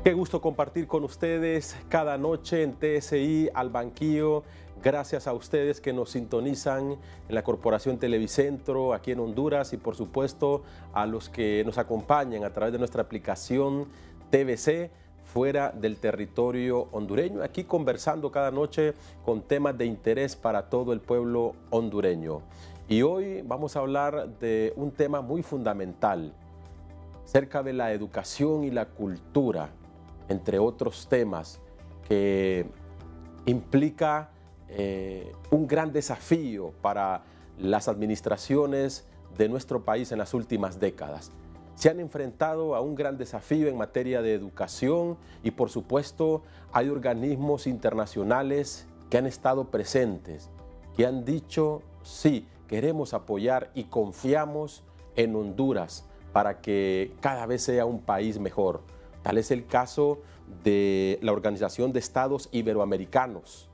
Qué gusto compartir con ustedes cada noche en TSI al Banquillo. Gracias a ustedes que nos sintonizan en la Corporación Televicentro aquí en Honduras y por supuesto a los que nos acompañan a través de nuestra aplicación TVC fuera del territorio hondureño. Aquí conversando cada noche con temas de interés para todo el pueblo hondureño. Y hoy vamos a hablar de un tema muy fundamental acerca de la educación y la cultura, entre otros temas que implica un gran desafío para las administraciones de nuestro país en las últimas décadas. Se han enfrentado a un gran desafío en materia de educación y por supuesto hay organismos internacionales que han estado presentes, que han dicho sí, queremos apoyar y confiamos en Honduras para que cada vez sea un país mejor. Tal es el caso de la Organización de Estados Iberoamericanos,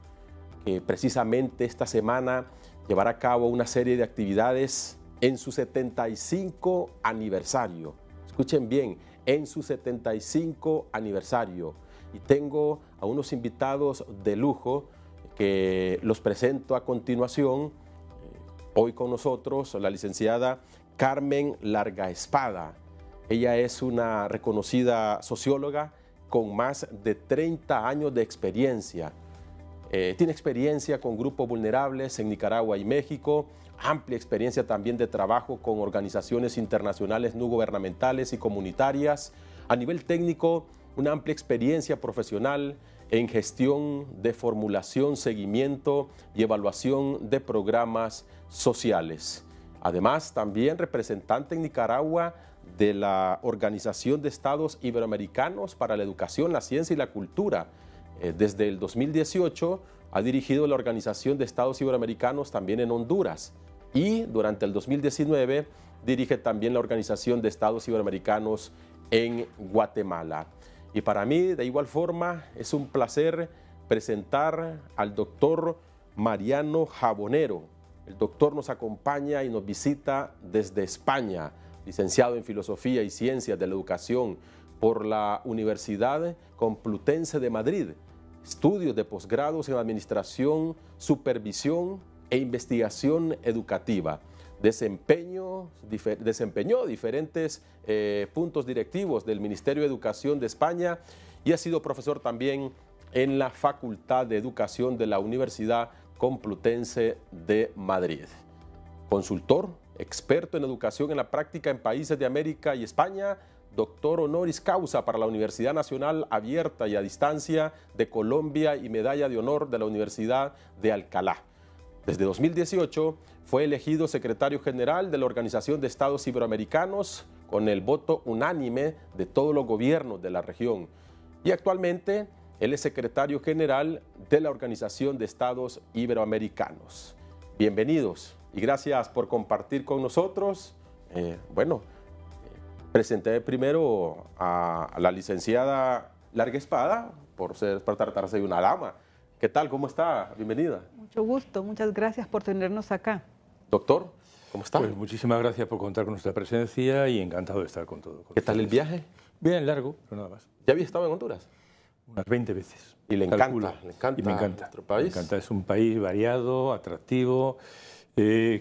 que precisamente esta semana llevará a cabo una serie de actividades en su 75 aniversario. Escuchen bien, en su 75 aniversario. Y tengo a unos invitados de lujo que los presento a continuación. Hoy con nosotros la licenciada Carmen Largaespada. Ella es una reconocida socióloga con más de 30 años de experiencia. Tiene experiencia con grupos vulnerables en Nicaragua y México, amplia experiencia también de trabajo con organizaciones internacionales no gubernamentales y comunitarias. A nivel técnico, una amplia experiencia profesional en gestión de formulación, seguimiento y evaluación de programas sociales. Además, también representante en Nicaragua de la Organización de Estados Iberoamericanos para la Educación, la Ciencia y la Cultura. Desde el 2018 ha dirigido la Organización de Estados Iberoamericanos también en Honduras y durante el 2019 dirige también la Organización de Estados Iberoamericanos en Guatemala. Y para mí, de igual forma, es un placer presentar al doctor Mariano Jabonero. El doctor nos acompaña y nos visita desde España, licenciado en Filosofía y Ciencias de la Educación por la Universidad Complutense de Madrid, estudios de posgrados en Administración, Supervisión e Investigación Educativa. Desempeñó diferentes puntos directivos del Ministerio de Educación de España y ha sido profesor también en la Facultad de Educación de la Universidad Complutense de Madrid. Consultor, experto en educación en la práctica en países de América y España, doctor honoris causa para la Universidad Nacional Abierta y a Distancia de Colombia y medalla de honor de la Universidad de Alcalá. Desde 2018 fue elegido secretario general de la Organización de Estados Iberoamericanos con el voto unánime de todos los gobiernos de la región. Y actualmente él es secretario general de la Organización de Estados Iberoamericanos. Bienvenidos y gracias por compartir con nosotros. Presenté primero a la licenciada Largaespada por tratarse de una dama. ¿Qué tal? ¿Cómo está? Bienvenida. Mucho gusto, muchas gracias por tenernos acá. Doctor, ¿cómo está? Pues muchísimas gracias por contar con nuestra presencia y encantado de estar con todo. ¿Qué tal el viaje? Bien, largo, pero nada más. ¿Ya había estado en Honduras? Unas 20 veces. Y le encanta, y me encanta nuestro país. Me encanta, es un país variado, atractivo,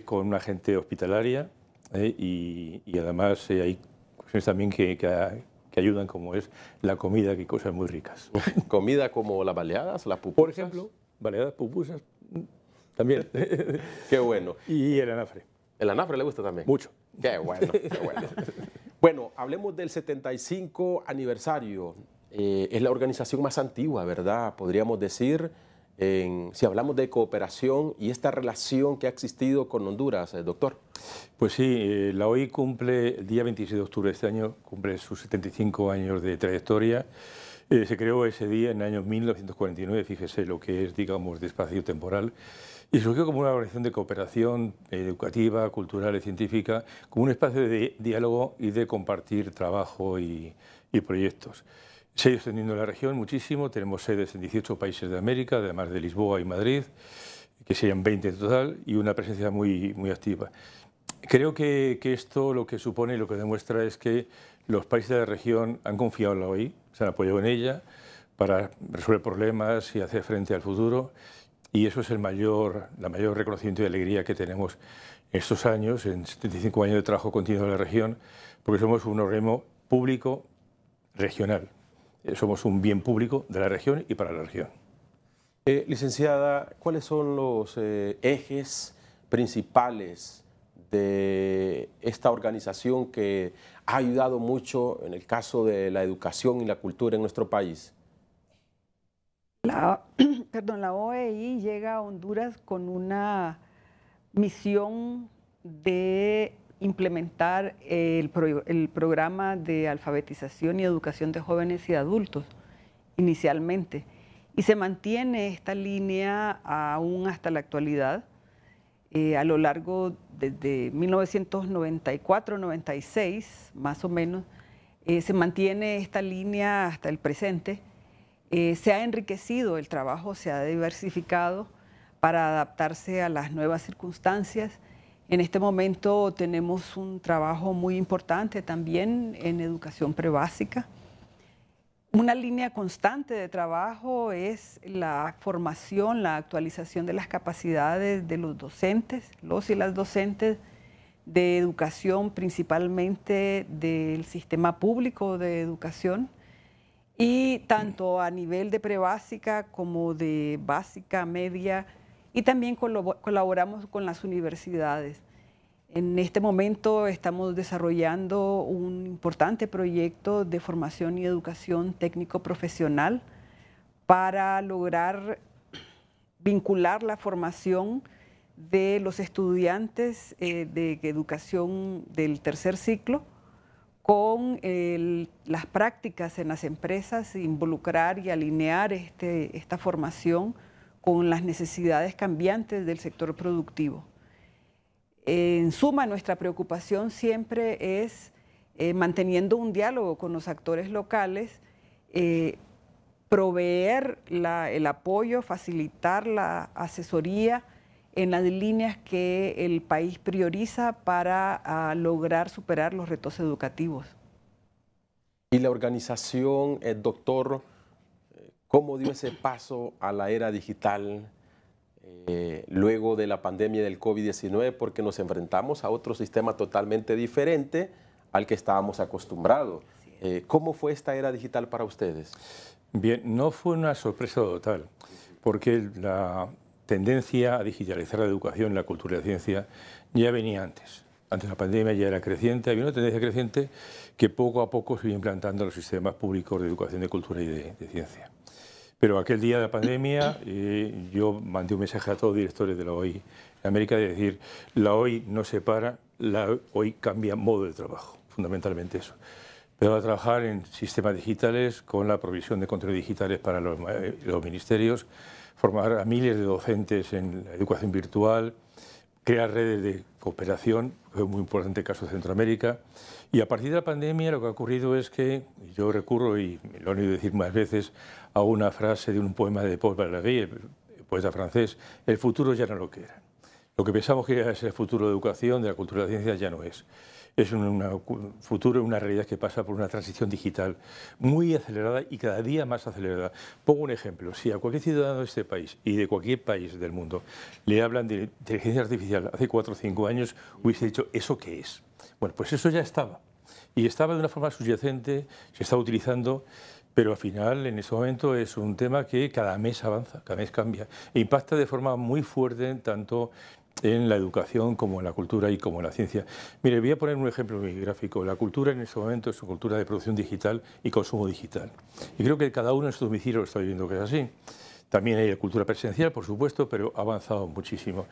con una gente hospitalaria y además hay cuestiones también que ayudan, como es la comida, que hay cosas muy ricas. ¿Comida como las baleadas, las pupusas? Por ejemplo, baleadas, pupusas, también. Qué bueno. Y el anafre. ¿El anafre le gusta también? Mucho. Qué bueno, qué bueno. Bueno, hablemos del 75 aniversario. Es la organización más antigua, ¿verdad? Podríamos decir, si hablamos de cooperación y esta relación que ha existido con Honduras, doctor. Pues sí, la OI cumple, el día 26 de octubre de este año, cumple sus 75 años de trayectoria. Se creó ese día en el año 1949, fíjese lo que es, digamos, de espacio temporal, y surgió como una organización de cooperación educativa, cultural y científica, como un espacio de diálogo y de compartir trabajo y proyectos. Se ha ido extendiendo en la región muchísimo, tenemos sedes en 18 países de América, además de Lisboa y Madrid, que serían 20 en total, y una presencia muy activa. Creo que esto lo que supone y lo que demuestra es que los países de la región han confiado en la OI, se han apoyado en ella para resolver problemas y hacer frente al futuro, y eso es la mayor reconocimiento y alegría que tenemos estos años, en 75 años de trabajo continuo en la región, porque somos un organismo público regional. Somos un bien público de la región y para la región. Licenciada, ¿cuáles son los ejes principales de esta organización que ha ayudado mucho en el caso de la educación y la cultura en nuestro país? La OEI llega a Honduras con una misión de implementar el programa de alfabetización y educación de jóvenes y adultos inicialmente. Y se mantiene esta línea aún hasta la actualidad. A lo largo desde 1994-96, más o menos, se mantiene esta línea hasta el presente. Se ha enriquecido el trabajo, se ha diversificado para adaptarse a las nuevas circunstancias. En este momento tenemos un trabajo muy importante también en educación prebásica. Una línea constante de trabajo es la formación, la actualización de las capacidades de los docentes, los y las docentes de educación, principalmente del sistema público de educación, y tanto a nivel de prebásica como de básica, media, y también colaboramos con las universidades. En este momento estamos desarrollando un importante proyecto de formación y educación técnico-profesional para lograr vincular la formación de los estudiantes de educación del tercer ciclo con las prácticas en las empresas, involucrar y alinear esta formación con las necesidades cambiantes del sector productivo. En suma, nuestra preocupación siempre es, manteniendo un diálogo con los actores locales, proveer el apoyo, facilitar la asesoría en las líneas que el país prioriza para lograr superar los retos educativos. Y la organización, doctor, ¿cómo dio ese paso a la era digital luego de la pandemia del COVID-19? Porque nos enfrentamos a otro sistema totalmente diferente al que estábamos acostumbrados. ¿Cómo fue esta era digital para ustedes? Bien, no fue una sorpresa total, porque la tendencia a digitalizar la educación, la cultura y la ciencia ya venía antes. Antes de la pandemia ya era creciente, había una tendencia creciente que poco a poco se iba implantando en los sistemas públicos de educación, de cultura y de ciencia. Pero aquel día de la pandemia yo mandé un mensaje a todos los directores de la OI en América de decir, la OI no se para, la OI cambia modo de trabajo, fundamentalmente eso. Pero a trabajar en sistemas digitales con la provisión de contenidos digitales para los ministerios, formar a miles de docentes en la educación virtual, crear redes de cooperación, fue muy importante el caso de Centroamérica. Y a partir de la pandemia lo que ha ocurrido es que yo recurro, y lo he oído decir más veces, a una frase de un poema de Paul Valéry, el poeta francés, el futuro ya no es lo que era. Lo que pensamos que era el futuro de educación, de la cultura y la ciencia, ya no es. Es un futuro, una realidad que pasa por una transición digital muy acelerada y cada día más acelerada. Pongo un ejemplo. Si a cualquier ciudadano de este país y de cualquier país del mundo le hablan de inteligencia artificial hace 4 o 5 años, hubiese dicho, ¿eso qué es? Bueno, pues eso ya estaba. Y estaba de una forma subyacente, se estaba utilizando, pero al final, en ese momento, es un tema que cada mes avanza, cada mes cambia. E impacta de forma muy fuerte tanto en la educación como en la cultura y como en la ciencia. Mire, voy a poner un ejemplo muy gráfico. La cultura en este momento es una cultura de producción digital y consumo digital. Y creo que cada uno en su domicilio lo está viviendo que es así. También hay la cultura presencial, por supuesto, pero ha avanzado muchísimo.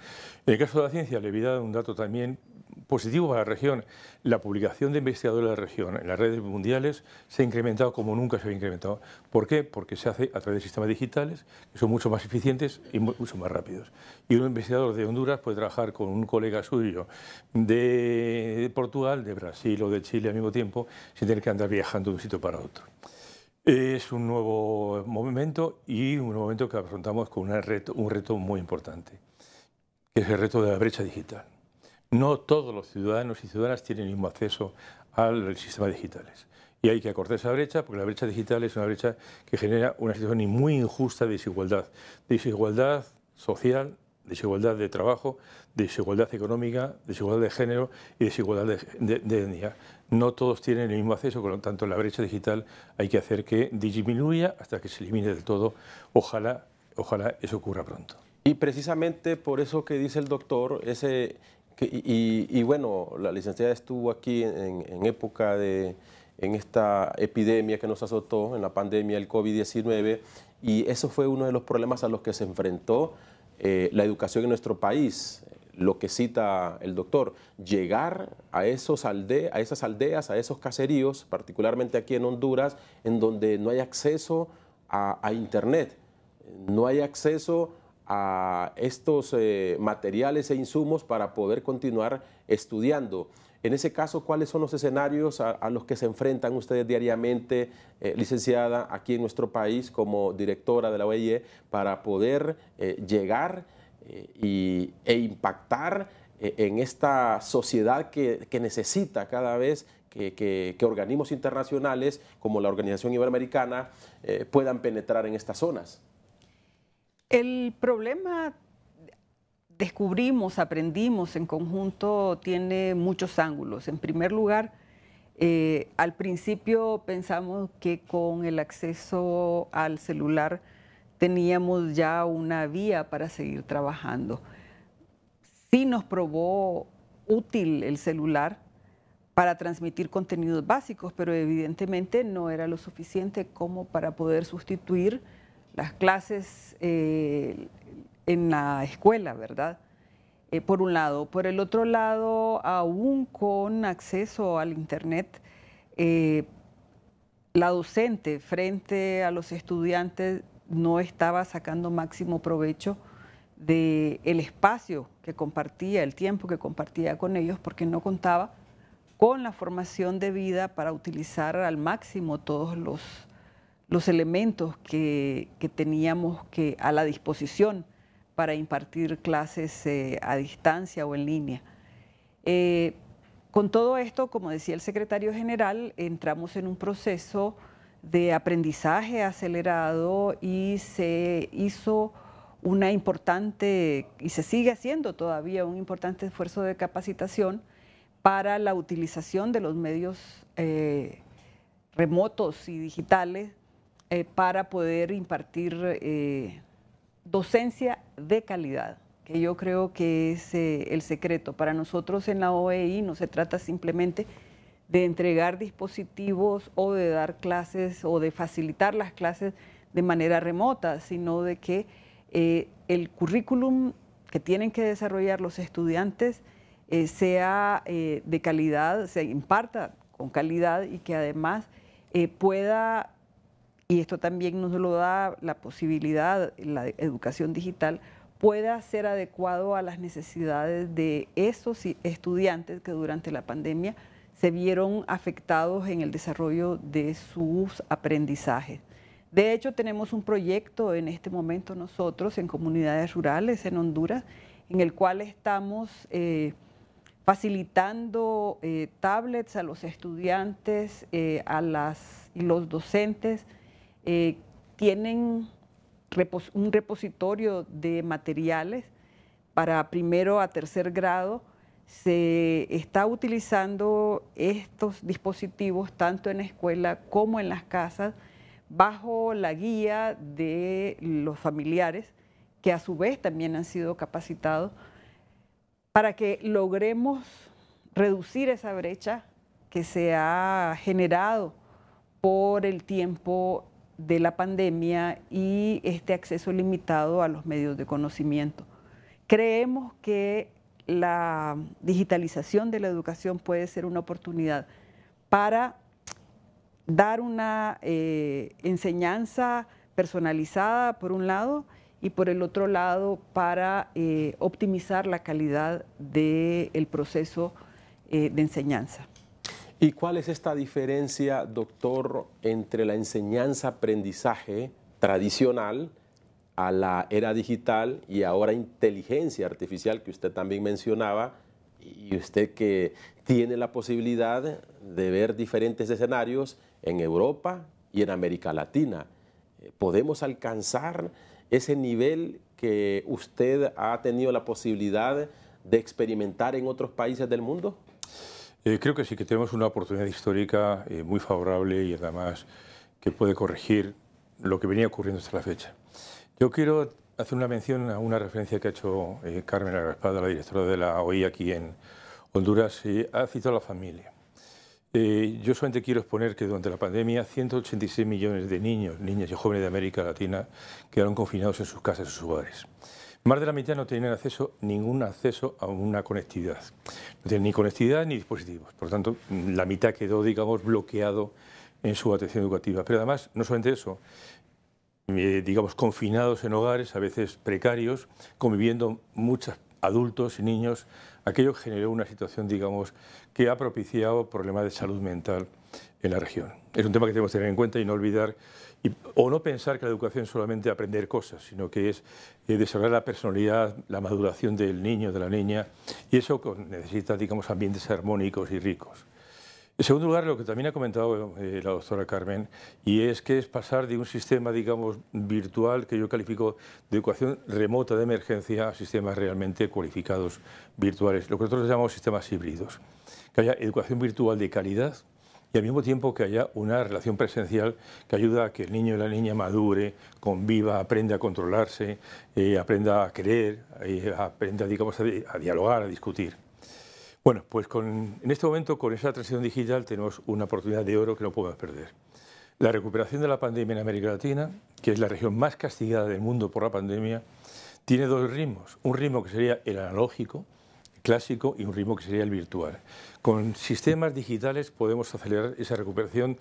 En el caso de la ciencia, le voy a dar un dato también positivo para la región. La publicación de investigadores de la región en las redes mundiales se ha incrementado como nunca se había incrementado. ¿Por qué? Porque se hace a través de sistemas digitales que son mucho más eficientes y mucho más rápidos. Y un investigador de Honduras puede trabajar con un colega suyo de Portugal, de Brasil o de Chile al mismo tiempo, sin tener que andar viajando de un sitio para otro. Es un nuevo momento y un nuevo momento que afrontamos con un reto muy importante, que es el reto de la brecha digital. No todos los ciudadanos y ciudadanas tienen el mismo acceso al sistema digitales. Y hay que acortar esa brecha, porque la brecha digital es una brecha que genera una situación muy injusta de desigualdad social, desigualdad de trabajo, desigualdad económica, desigualdad de género y desigualdad de etnia. No todos tienen el mismo acceso, por lo tanto la brecha digital hay que hacer que disminuya hasta que se elimine del todo. Ojalá eso ocurra pronto. Y precisamente por eso que dice el doctor, bueno, la licenciada estuvo aquí en época en esta epidemia que nos azotó, en la pandemia del COVID-19, y eso fue uno de los problemas a los que se enfrentó la educación en nuestro país. Lo que cita el doctor, llegar a esas aldeas, a esos caseríos, particularmente aquí en Honduras, en donde no hay acceso a Internet, no hay acceso a estos materiales e insumos para poder continuar estudiando. En ese caso, ¿cuáles son los escenarios a los que se enfrentan ustedes diariamente, licenciada, aquí en nuestro país como directora de la OIE, para poder llegar e impactar en esta sociedad que necesita cada vez que organismos internacionales como la Organización Iberoamericana puedan penetrar en estas zonas? El problema, aprendimos en conjunto, tiene muchos ángulos. En primer lugar, al principio pensamos que con el acceso al celular teníamos ya una vía para seguir trabajando. Sí nos probó útil el celular para transmitir contenidos básicos, pero evidentemente no era lo suficiente como para poder sustituir las clases en la escuela, ¿verdad? Por un lado. Por el otro lado, aún con acceso al Internet, la docente frente a los estudiantes no estaba sacando máximo provecho del espacio que compartía, el tiempo que compartía con ellos, porque no contaba con la formación debida para utilizar al máximo todos los elementos que teníamos a la disposición para impartir clases a distancia o en línea. Con todo esto, como decía el secretario general, entramos en un proceso de aprendizaje acelerado y se hizo una importante, y se sigue haciendo todavía, un importante esfuerzo de capacitación para la utilización de los medios remotos y digitales para poder impartir docencia de calidad, que yo creo que es el secreto. Para nosotros en la OEI no se trata simplemente de entregar dispositivos o de dar clases o de facilitar las clases de manera remota, sino de que el currículum que tienen que desarrollar los estudiantes sea de calidad, se imparta con calidad y que además pueda, y esto también nos lo da la posibilidad, la educación digital, pueda ser adecuado a las necesidades de esos estudiantes que durante la pandemia se vieron afectados en el desarrollo de sus aprendizajes. De hecho, tenemos un proyecto en este momento nosotros en comunidades rurales en Honduras, en el cual estamos facilitando tablets a los estudiantes, y los docentes tienen un repositorio de materiales para primero a tercer grado. Se está utilizando estos dispositivos tanto en la escuela como en las casas bajo la guía de los familiares, que a su vez también han sido capacitados, para que logremos reducir esa brecha que se ha generado por el tiempo de la pandemia y este acceso limitado a los medios de conocimiento. Creemos que la digitalización de la educación puede ser una oportunidad para dar una enseñanza personalizada por un lado y por el otro lado para optimizar la calidad del proceso de enseñanza. ¿Y cuál es esta diferencia, doctor, entre la enseñanza-aprendizaje tradicional a la era digital y ahora inteligencia artificial, que usted también mencionaba, y usted que tiene la posibilidad de ver diferentes escenarios en Europa y en América Latina. ¿Podemos alcanzar ese nivel que usted ha tenido la posibilidad de experimentar en otros países del mundo? Creo que sí, que tenemos una oportunidad histórica muy favorable y además que puede corregir lo que venía ocurriendo hasta la fecha. Yo quiero hacer una mención a una referencia que ha hecho Carmen Larraespada, la directora de la OI aquí en Honduras, y ha citado a la familia. Yo solamente quiero exponer que durante la pandemia 186 millones de niños, niñas y jóvenes de América Latina quedaron confinados en sus casas, en sus hogares. Más de la mitad no tenían ningún acceso a una conectividad. No tienen ni conectividad ni dispositivos. Por lo tanto, la mitad quedó, digamos, bloqueado en su atención educativa. Pero además, no solamente eso, digamos, confinados en hogares, a veces precarios, conviviendo muchos adultos y niños, aquello generó una situación, digamos, que ha propiciado problemas de salud mental en la región. Es un tema que tenemos que tener en cuenta y no olvidar, o no pensar que la educación es solamente aprender cosas, sino que es desarrollar la personalidad, la maduración del niño, de la niña, y eso necesita, digamos, ambientes armónicos y ricos. En segundo lugar, lo que también ha comentado la doctora Carmen, y es que es pasar de un sistema, digamos, virtual, que yo califico de educación remota de emergencia, a sistemas realmente cualificados virtuales, lo que nosotros llamamos sistemas híbridos. Que haya educación virtual de calidad y al mismo tiempo que haya una relación presencial que ayuda a que el niño y la niña madure, conviva, aprenda a controlarse, aprenda a querer, aprenda, digamos, a dialogar, a discutir. Bueno, pues en este momento, con esa transición digital, tenemos una oportunidad de oro que no podemos perder. La recuperación de la pandemia en América Latina, que es la región más castigada del mundo por la pandemia, tiene dos ritmos. Un ritmo que sería el analógico, clásico, y un ritmo que sería el virtual. Con sistemas digitales podemos acelerar esa recuperación,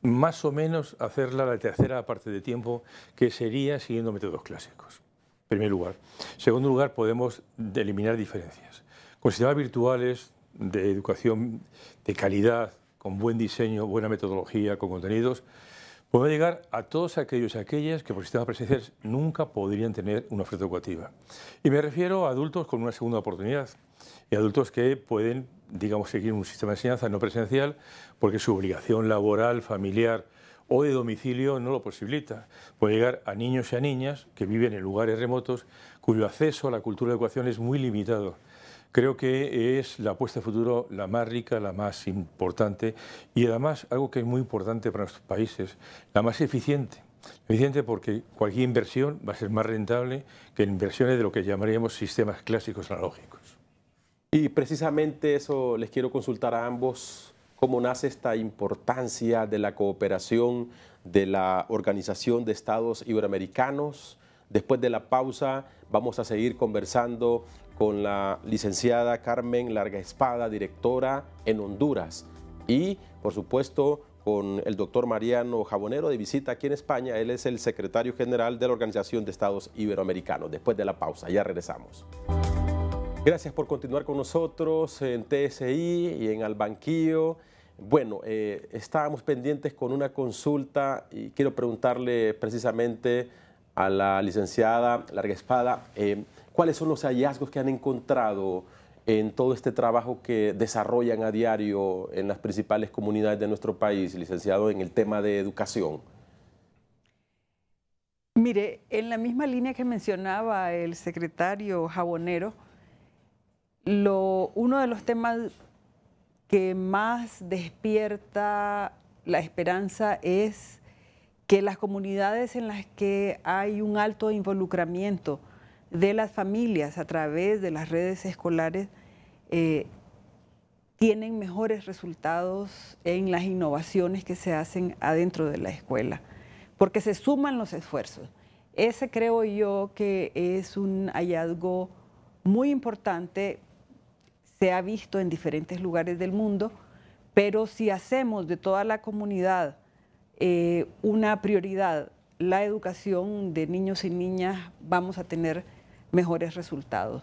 más o menos hacerla la tercera parte de tiempo, que sería siguiendo métodos clásicos, en primer lugar. En segundo lugar, podemos eliminar diferencias. Con sistemas virtuales de educación de calidad, con buen diseño, buena metodología, con contenidos, podemos llegar a todos aquellos y aquellas que por sistemas presenciales nunca podrían tener una oferta educativa. Y me refiero a adultos con una segunda oportunidad y adultos que pueden, digamos, seguir un sistema de enseñanza no presencial porque su obligación laboral, familiar o de domicilio no lo posibilita. Puede llegar a niños y a niñas que viven en lugares remotos cuyo acceso a la cultura de educación es muy limitado. Creo que es la apuesta de futuro la más rica, la más importante y además algo que es muy importante para nuestros países, la más eficiente. Eficiente porque cualquier inversión va a ser más rentable que inversiones de lo que llamaríamos sistemas clásicos analógicos. Y precisamente eso les quiero consultar a ambos, cómo nace esta importancia de la cooperación de la Organización de Estados Iberoamericanos. Después de la pausa vamos a seguir conversando con la licenciada Carmen Larraespada, directora en Honduras, y por supuesto con el doctor Mariano Jabonero de visita aquí en España. Él es el secretario general de la Organización de Estados Iberoamericanos. Después de la pausa, ya regresamos. Gracias por continuar con nosotros en TSI y en Al Banquillo. Bueno, estábamos pendientes con una consulta y quiero preguntarle precisamente a la licenciada Larraespada, ¿cuáles son los hallazgos que han encontrado en todo este trabajo que desarrollan a diario en las principales comunidades de nuestro país, licenciado, en el tema de educación? Mire, en la misma línea que mencionaba el secretario Jabonero, uno de los temas que más despierta la esperanza es que las comunidades en las que hay un alto involucramiento de las familias a través de las redes escolares tienen mejores resultados en las innovaciones que se hacen adentro de la escuela, porque se suman los esfuerzos. Ese creo yo que es un hallazgo muy importante, se ha visto en diferentes lugares del mundo, pero si hacemos de toda la comunidad una prioridad, la educación de niños y niñas, vamos a tener mejores resultados.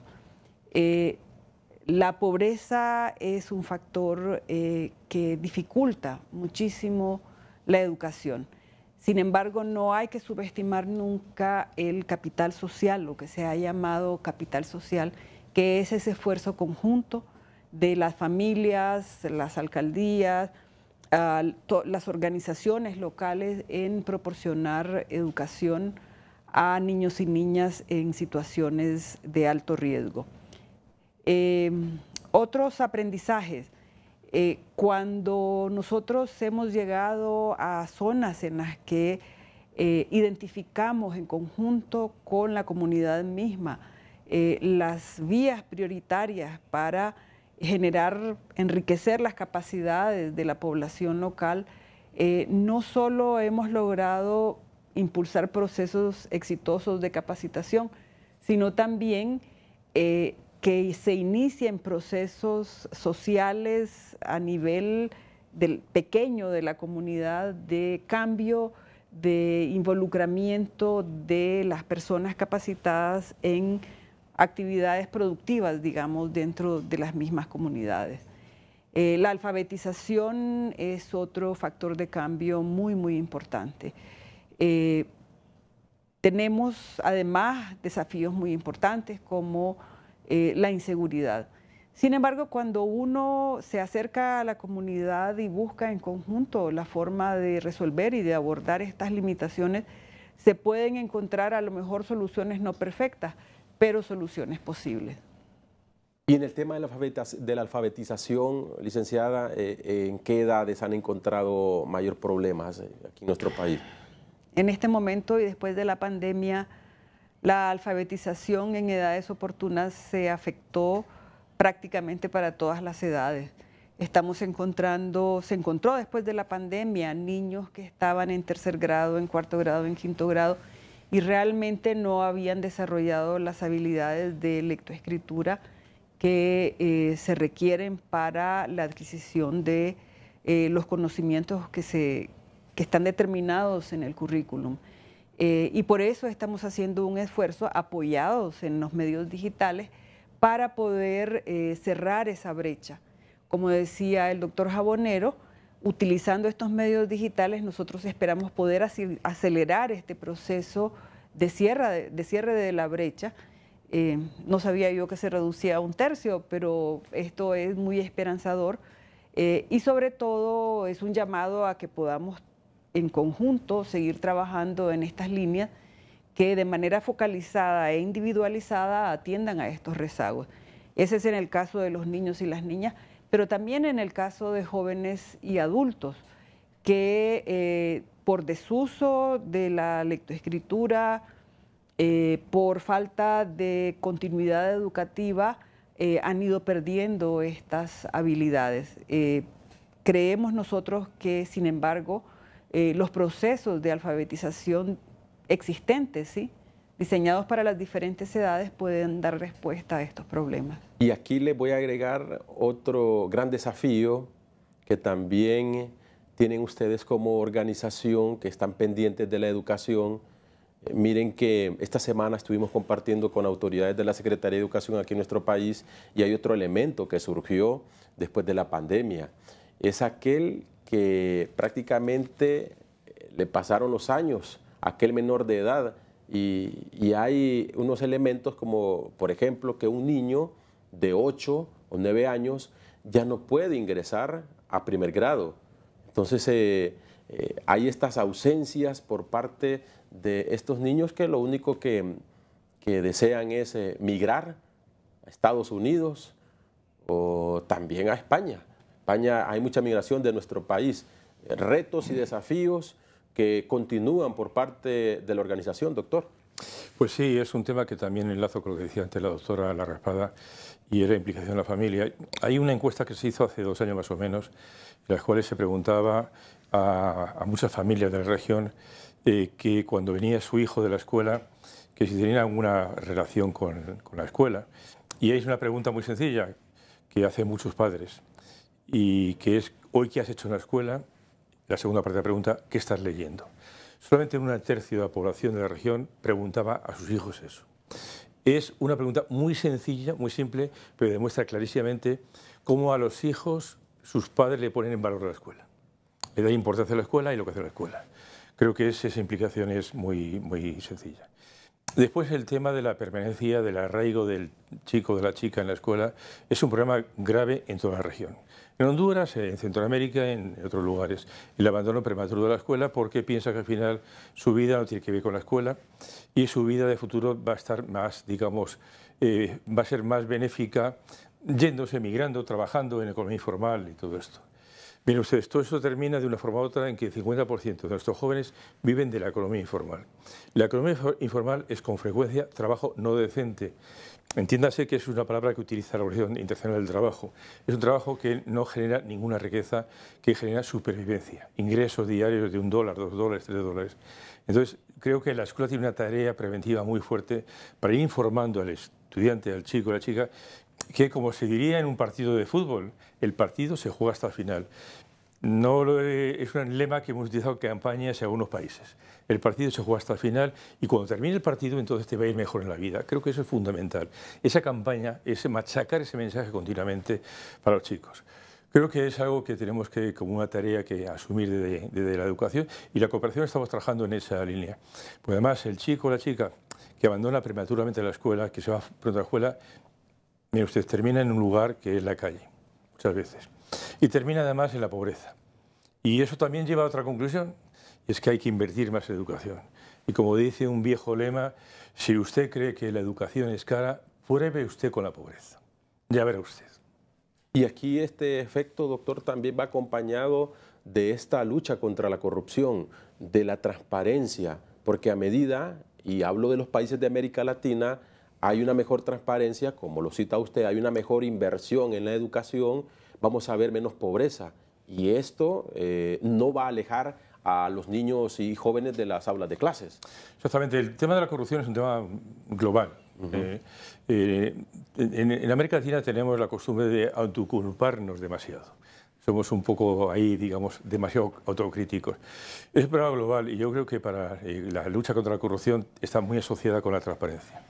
La pobreza es un factor que dificulta muchísimo la educación. Sin embargo, no hay que subestimar nunca el capital social, lo que se ha llamado capital social, que es ese esfuerzo conjunto de las familias, las alcaldías, las organizaciones locales en proporcionar educación a niños y niñas en situaciones de alto riesgo. Otros aprendizajes. Cuando nosotros hemos llegado a zonas en las que identificamos en conjunto con la comunidad misma las vías prioritarias para generar, enriquecer las capacidades de la población local, no solo hemos logrado impulsar procesos exitosos de capacitación, sino también que se inicien procesos sociales a nivel pequeño de la comunidad de cambio, de involucramiento de las personas capacitadas en actividades productivas, digamos, dentro de las mismas comunidades. La alfabetización es otro factor de cambio muy, muy importante. Tenemos además desafíos muy importantes como la inseguridad. Sin embargo, cuando uno se acerca a la comunidad y busca en conjunto la forma de resolver y de abordar estas limitaciones, se pueden encontrar a lo mejor soluciones no perfectas, pero soluciones posibles. Y en el tema de la alfabetización, licenciada, ¿en qué edades han encontrado mayor problemas aquí en nuestro país? En este momento y después de la pandemia, la alfabetización en edades oportunas se afectó prácticamente para todas las edades. Se encontró después de la pandemia niños que estaban en tercer grado, en cuarto grado, en quinto grado y realmente no habían desarrollado las habilidades de lectoescritura que se requieren para la adquisición de los conocimientos que están determinados en el currículum. Y por eso estamos haciendo un esfuerzo apoyados en los medios digitales para poder cerrar esa brecha. Como decía el doctor Jabonero, utilizando estos medios digitales nosotros esperamos poder acelerar este proceso de cierre de la brecha. No sabía yo que se reducía a 1/3, pero esto es muy esperanzador y sobre todo es un llamado a que podamos en conjunto seguir trabajando en estas líneas que de manera focalizada e individualizada atiendan a estos rezagos. Ese es en el caso de los niños y las niñas, pero también en el caso de jóvenes y adultos que por desuso de la lectoescritura, por falta de continuidad educativa, han ido perdiendo estas habilidades. Creemos nosotros que, sin embargo, los procesos de alfabetización existentes, ¿sí?, diseñados para las diferentes edades, pueden dar respuesta a estos problemas. Y aquí les voy a agregar otro gran desafío que también tienen ustedes como organización, que están pendientes de la educación. Miren que esta semana estuvimos compartiendo con autoridades de la Secretaría de Educación aquí en nuestro país y hay otro elemento que surgió después de la pandemia. Es aquel que prácticamente le pasaron los años a aquel menor de edad y hay unos elementos como, por ejemplo, que un niño de 8 o 9 años ya no puede ingresar a primer grado. Entonces hay estas ausencias por parte de estos niños que lo único que desean es migrar a Estados Unidos o también a España. España hay mucha migración de nuestro país, retos y desafíos que continúan por parte de la organización, doctor. Pues sí, es un tema que también enlazo con lo que decía antes la doctora Larraspada y es la implicación de la familia. Hay una encuesta que se hizo hace 2 años más o menos, en las cuales se preguntaba a muchas familias de la región que cuando venía su hijo de la escuela, que si tenían alguna relación con la escuela. Y es una pregunta muy sencilla que hacen muchos padres y que es, hoy qué has hecho en la escuela, la segunda parte de la pregunta, ¿qué estás leyendo? Solamente 1/3 de la población de la región preguntaba a sus hijos eso. Es una pregunta muy sencilla, muy simple, pero demuestra clarísimamente cómo a los hijos sus padres le ponen en valor a la escuela. Le da importancia a la escuela y lo que hace la escuela. Creo que esa implicación es muy, muy sencilla. Después el tema de la permanencia, del arraigo del chico o de la chica en la escuela es un problema grave en toda la región. En Honduras, en Centroamérica, en otros lugares. El abandono prematuro de la escuela porque piensa que al final su vida no tiene que ver con la escuela y su vida de futuro va a estar más, digamos, va a ser más benéfica yéndose, migrando, trabajando en la economía informal y todo esto. Miren ustedes, todo esto termina de una forma u otra en que el 50% de nuestros jóvenes viven de la economía informal. La economía informal es con frecuencia trabajo no decente. Entiéndase que es una palabra que utiliza la Organización Internacional del Trabajo. Es un trabajo que no genera ninguna riqueza, que genera supervivencia, ingresos diarios de $1, $2, $3. Entonces, creo que la escuela tiene una tarea preventiva muy fuerte para ir informando al estudiante, al chico, a la chica, que, como se diría en un partido de fútbol, el partido se juega hasta el final. Es un lema que hemos utilizado en campañas en algunos países. El partido se juega hasta el final y cuando termine el partido entonces te va a ir mejor en la vida. Creo que eso es fundamental. Esa campaña, machacar ese mensaje continuamente para los chicos. Creo que es algo que tenemos que, como una tarea que asumir desde la educación y la cooperación estamos trabajando en esa línea. Pues además el chico o la chica que abandona prematuramente la escuela, que se va pronto a la escuela, mire usted, termina en un lugar que es la calle, muchas veces. Y termina además en la pobreza. Y eso también lleva a otra conclusión, y es que hay que invertir más en educación. Y como dice un viejo lema, si usted cree que la educación es cara, pruebe usted con la pobreza. Ya verá usted. Y aquí este efecto, doctor, también va acompañado de esta lucha contra la corrupción, de la transparencia, porque a medida, y hablo de los países de América Latina, hay una mejor transparencia, como lo cita usted, hay una mejor inversión en la educación, vamos a ver menos pobreza. Y esto no va a alejar a los niños y jóvenes de las aulas de clases. Exactamente. El tema de la corrupción es un tema global. En América Latina tenemos la costumbre de autoculparnos demasiado. Somos un poco ahí, digamos, demasiado autocríticos. Es un problema global y yo creo que para la lucha contra la corrupción está muy asociada con la transparencia.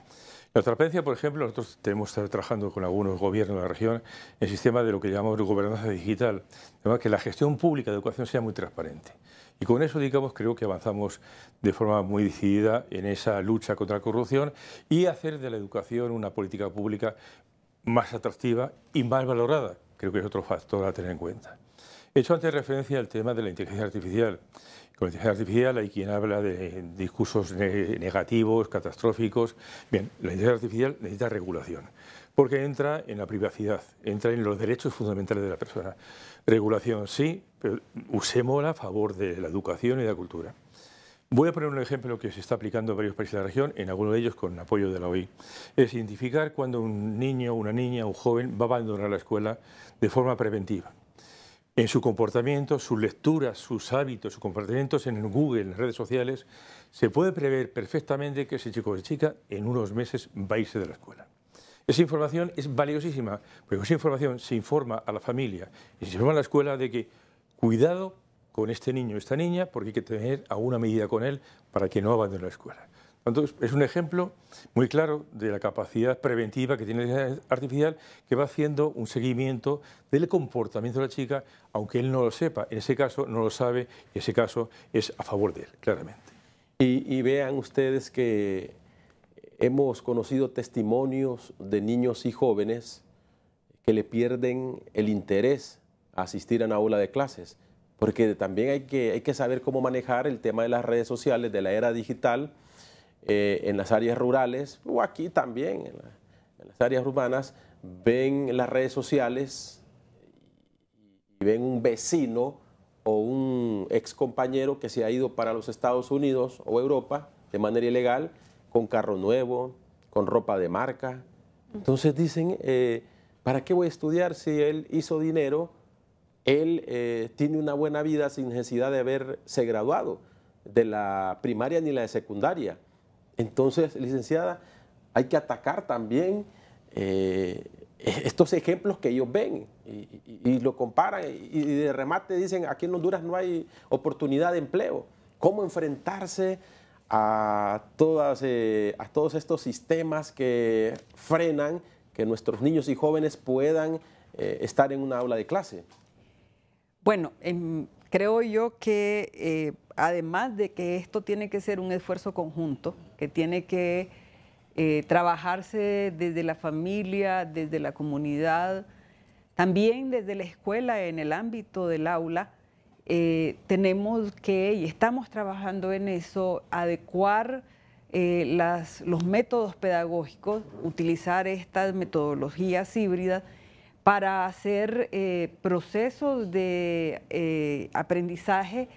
La transparencia, por ejemplo, nosotros tenemos que estar trabajando con algunos gobiernos de la región en el sistema de lo que llamamos gobernanza digital, de que la gestión pública de educación sea muy transparente. Y con eso, digamos, creo que avanzamos de forma muy decidida en esa lucha contra la corrupción y hacer de la educación una política pública más atractiva y más valorada. Creo que es otro factor a tener en cuenta. He hecho antes referencia al tema de la inteligencia artificial. Con la inteligencia artificial hay quien habla de discursos negativos, catastróficos. Bien, la inteligencia artificial necesita regulación, porque entra en la privacidad, entra en los derechos fundamentales de la persona. Regulación sí, pero usémosla a favor de la educación y de la cultura. Voy a poner un ejemplo que se está aplicando en varios países de la región, en algunos de ellos con apoyo de la OI. Es identificar cuando un niño, una niña, un joven va a abandonar la escuela de forma preventiva. En su comportamiento, sus lecturas, sus hábitos, sus comportamientos en Google, en las redes sociales, se puede prever perfectamente que ese chico o chica en unos meses va a irse de la escuela. Esa información es valiosísima, porque esa información se informa a la familia y se informa a la escuela de que cuidado con este niño o esta niña porque hay que tener alguna medida con él para que no abandone la escuela. Entonces, es un ejemplo muy claro de la capacidad preventiva que tiene la inteligencia artificial, que va haciendo un seguimiento del comportamiento de la chica, aunque él no lo sepa. En ese caso no lo sabe y en ese caso es a favor de él, claramente. Y vean ustedes que hemos conocido testimonios de niños y jóvenes que le pierden el interés a asistir a una aula de clases, porque también hay que saber cómo manejar el tema de las redes sociales, de la era digital, en las áreas rurales o aquí también, en las áreas urbanas, ven las redes sociales y ven un vecino o un ex compañero que se ha ido para los Estados Unidos o Europa de manera ilegal, con carro nuevo, con ropa de marca. Entonces dicen, ¿para qué voy a estudiar si él hizo dinero? Él tiene una buena vida sin necesidad de haberse graduado de la primaria ni la de secundaria. Entonces, licenciada, hay que atacar también estos ejemplos que ellos ven y lo comparan y de remate dicen, aquí en Honduras no hay oportunidad de empleo. ¿Cómo enfrentarse a todos estos sistemas que frenan que nuestros niños y jóvenes puedan estar en una aula de clase? Bueno, creo yo que además de que esto tiene que ser un esfuerzo conjunto, que tiene que trabajarse desde la familia, desde la comunidad, también desde la escuela en el ámbito del aula, tenemos que, y estamos trabajando en eso, adecuar los métodos pedagógicos, utilizar estas metodologías híbridas para hacer procesos de aprendizaje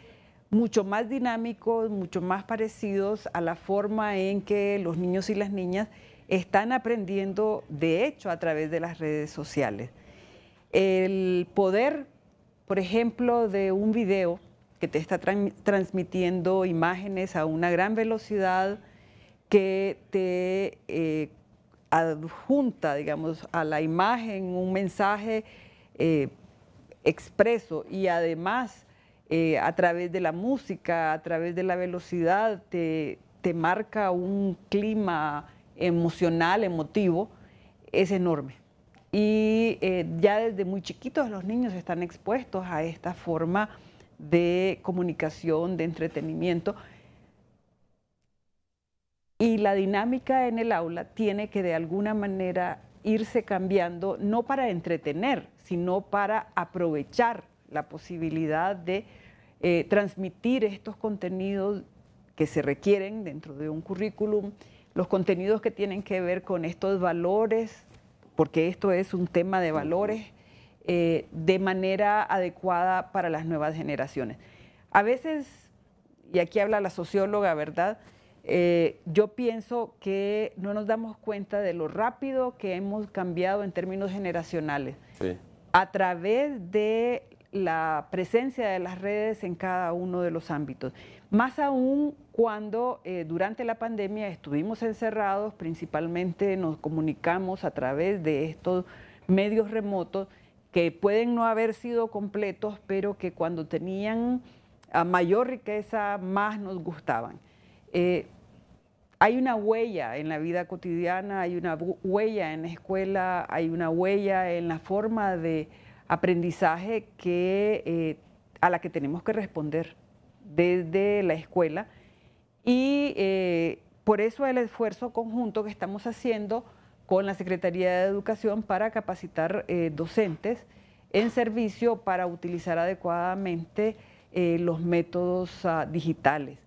mucho más dinámicos, mucho más parecidos a la forma en que los niños y las niñas están aprendiendo, de hecho, a través de las redes sociales. El poder, por ejemplo, de un video que te está transmitiendo imágenes a una gran velocidad, que te adjunta, digamos, a la imagen un mensaje expreso y además a través de la música, a través de la velocidad, te marca un clima emocional, emotivo, es enorme. Y ya desde muy chiquitos los niños están expuestos a esta forma de comunicación, de entretenimiento. Y la dinámica en el aula tiene que de alguna manera irse cambiando, no para entretener, sino para aprovechar la posibilidad de transmitir estos contenidos que se requieren dentro de un currículum, los contenidos que tienen que ver con estos valores, porque esto es un tema de valores, de manera adecuada para las nuevas generaciones. A veces, y aquí habla la socióloga, ¿verdad?, yo pienso que no nos damos cuenta de lo rápido que hemos cambiado en términos generacionales. Sí. A través de la presencia de las redes en cada uno de los ámbitos. Más aún cuando durante la pandemia estuvimos encerrados, principalmente nos comunicamos a través de estos medios remotos que pueden no haber sido completos, pero que cuando tenían mayor riqueza más nos gustaban. Hay una huella en la vida cotidiana, hay una huella en la escuela, hay una huella en la forma de aprendizaje a la que tenemos que responder desde la escuela y por eso el esfuerzo conjunto que estamos haciendo con la Secretaría de Educación para capacitar docentes en servicio para utilizar adecuadamente los métodos digitales